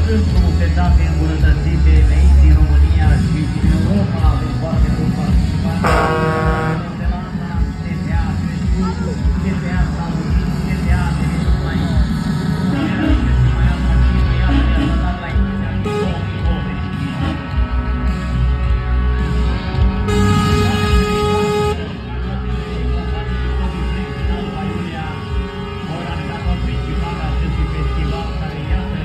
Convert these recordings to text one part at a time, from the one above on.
sunt frumusețate îmbunătățite de aici din România și din Europa, avem foarte mulți participanți. Zelanda, CTA Crescut, CTA Saudit, CTA de mai atractivă, iată, i-a dat la inițiativă 2025. Organizator principal al acestui festival, care iată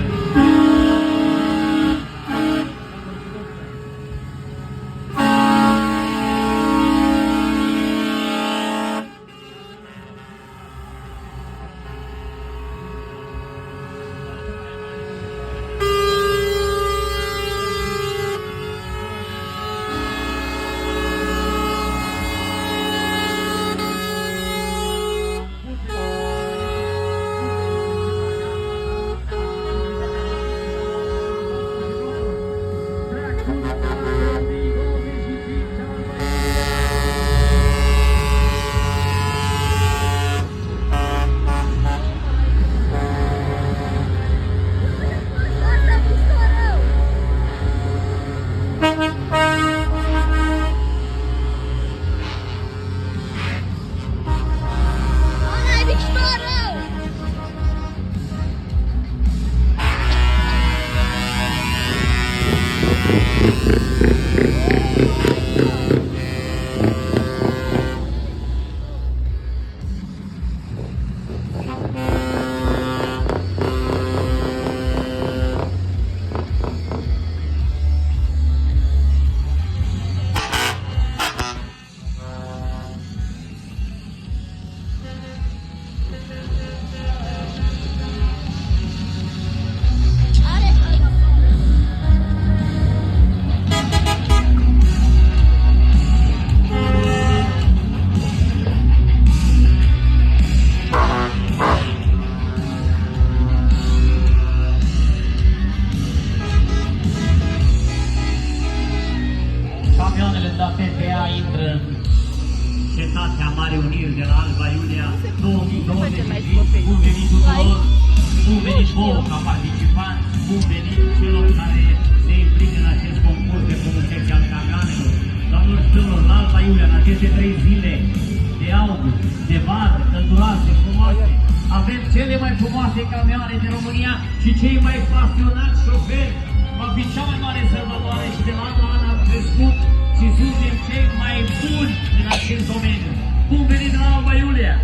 camioanele de la PPA intră în cetatea Mare Uniri de la Alba Iulia 2025. Bun venit tuturor, bun venit vouă ca participanți, bun venit celor care se implică în acest concurs de frumusețe al camioanelor. Doamnelor și domnilor, la Alba Iulia, în aceste 3 zile de august, de vară, călduroase, frumoase, avem cele mai frumoase camioane din România și cei mai pasionați șoferi. Va fi cea mai mare sărbătoare și de la anul an am crescut și suntem cei mai buni în acest domeniu. Bun venit la Alba Iulia!